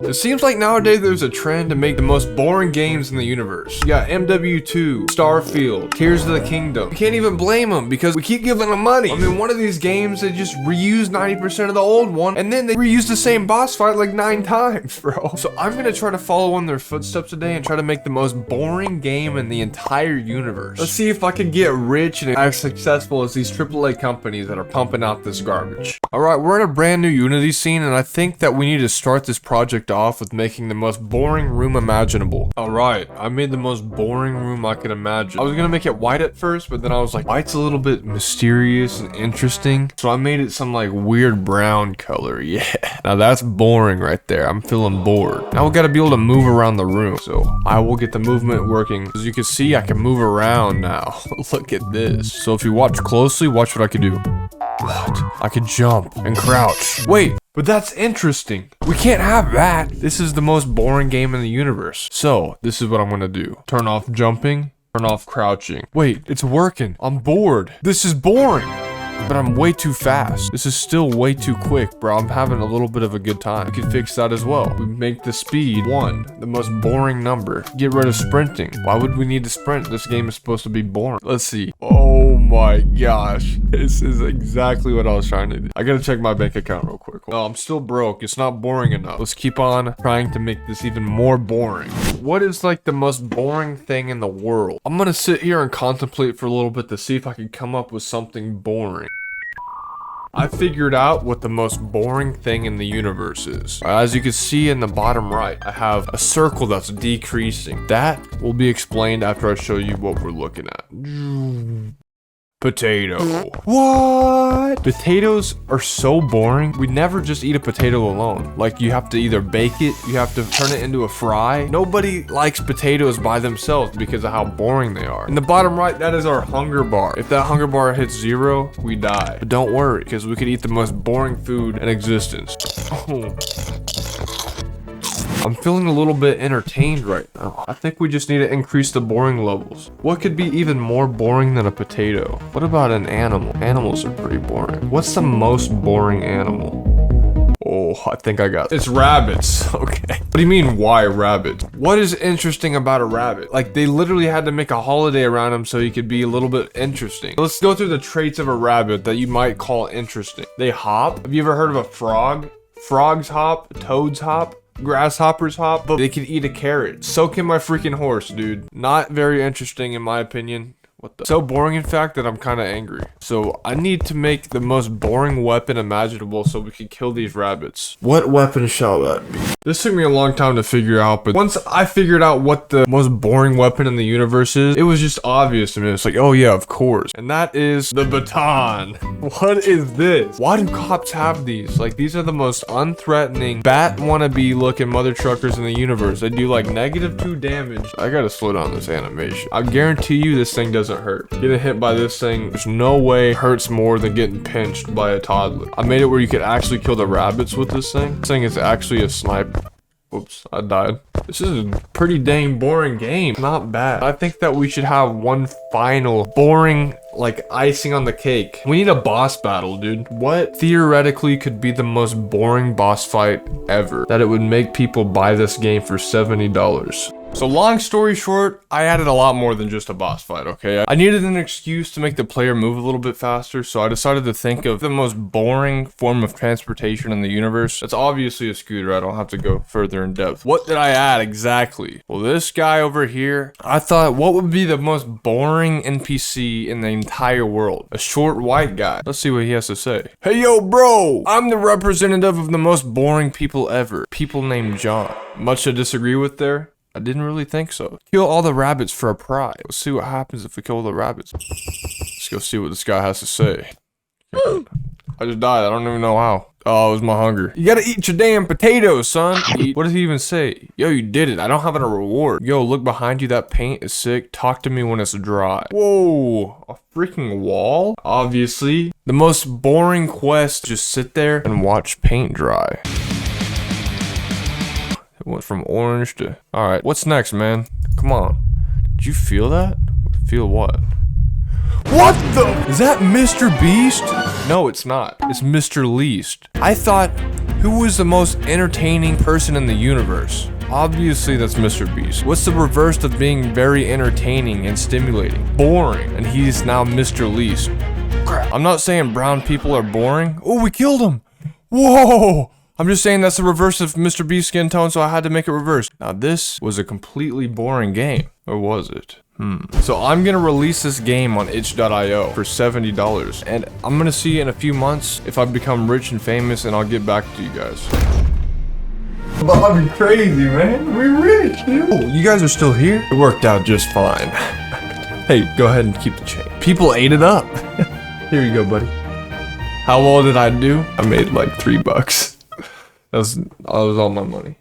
It seems like nowadays there's a trend to make the most boring games in the universe. You got MW2, Starfield, Tears of the Kingdom. You can't even blame them because we keep giving them money. I mean, one of these games, they just reuse 90% of the old one, and then they reuse the same boss fight like 9 times, bro. So I'm gonna try to follow in their footsteps today and try to make the most boring game in the entire universe. Let's see if I can get rich and as successful as these AAA companies that are pumping out this garbage. Alright, we're in a brand new Unity scene, and I think that we need to start this project off with making the most boring room imaginable. Alright, I made the most boring room I could imagine. I was gonna make it white at first, but then I was like, white's a little bit mysterious and interesting, so I made it some like weird brown color. Yeah, now that's boring right there. I'm feeling bored. Now we gotta be able to move around the room, so I will get the movement working. As you can see, I can move around now. Look at this. So if you watch closely, watch what I can do. What? I can jump and crouch. Wait, but that's interesting. We can't have that. This is the most boring game in the universe. So this is what I'm gonna do. Turn off jumping, turn off crouching. Wait, it's working. I'm bored. This is boring. But I'm way too fast. This is still way too quick, bro. I'm having a little bit of a good time. We can fix that as well. We make the speed 1, the most boring number. Get rid of sprinting. Why would we need to sprint? This game is supposed to be boring. Let's see. Oh my gosh. This is exactly what I was trying to do. I gotta check my bank account real quick. No, I'm still broke. It's not boring enough. Let's keep on trying to make this even more boring. What is like the most boring thing in the world? I'm gonna sit here and contemplate for a little bit to see if I can come up with something boring. I figured out what the most boring thing in the universe is. As you can see in the bottom right, I have a circle that's decreasing. That will be explained after I show you what we're looking at. Potato. What? Potatoes are so boring. We never just eat a potato alone. Like, you have to either bake it, you have to turn it into a fry. Nobody likes potatoes by themselves because of how boring they are. In the bottom right, that is our hunger bar. If that hunger bar hits 0, we die. But don't worry, because we could eat the most boring food in existence. I'm feeling a little bit entertained right now. I think we just need to increase the boring levels. What could be even more boring than a potato? What about an animal? Animals are pretty boring. What's the most boring animal? Oh, I think I got it. It's rabbits. Okay. What do you mean, why rabbits? What is interesting about a rabbit? Like, they literally had to make a holiday around him so he could be a little bit interesting. Let's go through the traits of a rabbit that you might call interesting. They hop. Have you ever heard of a frog? Frogs hop, toads hop, grasshoppers hop, but they can eat a carrot. So can my freaking horse, dude. Not very interesting in my opinion. What the? So boring, in fact, that I'm kind of angry. So I need to make the most boring weapon imaginable so we can kill these rabbits. What weapon shall that be? This took me a long time to figure out, but once I figured out what the most boring weapon in the universe is, it was just obvious to me. It's like, oh yeah, of course. And that is the baton. What is this? Why do cops have these? Like, these are the most unthreatening, bat wannabe looking mother truckers in the universe. They do like -2 damage. I gotta slow down this animation. I guarantee you this thing doesn't hurt. Getting hit by this thing, there's no way hurts more than getting pinched by a toddler. I made it where you could actually kill the rabbits with this thing. This thing is actually a sniper. Oops, I died. This is a pretty dang boring game. Not bad. I think that we should have one final boring, like, icing on the cake. We need a boss battle, dude. What theoretically could be the most boring boss fight ever that it would make people buy this game for $70? So long story short, I added a lot more than just a boss fight, okay? I needed an excuse to make the player move a little bit faster, so I decided to think of the most boring form of transportation in the universe. That's obviously a scooter. I don't have to go further in depth. What did I add exactly? Well, this guy over here, I thought, what would be the most boring NPC in the entire world? A short white guy. Let's see what he has to say. Hey, yo, bro! I'm the representative of the most boring people ever. People named John. Much to disagree with there? I didn't really think so. Kill all the rabbits for a prize. Let's see what happens if we kill the rabbits. Let's go see what this guy has to say. I just died. I don't even know how. Oh, it was my hunger. You gotta eat your damn potatoes, son. What does he even say? Yo, you did it. I don't have a reward. Yo, look behind you. That paint is sick. Talk to me when it's dry. Whoa, a freaking wall? Obviously. The most boring quest, just sit there and watch paint dry. Went from orange to... Alright, what's next, man? Come on. Did you feel that? Feel what? What the? Is that Mr. Beast? No, it's not. It's Mr. Least. I thought Who is the most entertaining person in the universe? Obviously that's Mr. Beast. What's the reverse of being very entertaining and stimulating? Boring. And he's now Mr. Least. Crap. I'm not saying brown people are boring. Oh, we killed him. Whoa. I'm just saying that's the reverse of Mr. Beast's skin tone, so I had to make it reverse. Now this was a completely boring game. Or was it? So I'm gonna release this game on itch.io for $70. And I'm gonna see in a few months if I become rich and famous, and I'll get back to you guys. Bobby, crazy, man. We're rich, dude. Oh, you guys are still here? It worked out just fine. Hey, go ahead and keep the change. People ate it up. Here you go, buddy. How well did I do? I made like $3. That was all my money.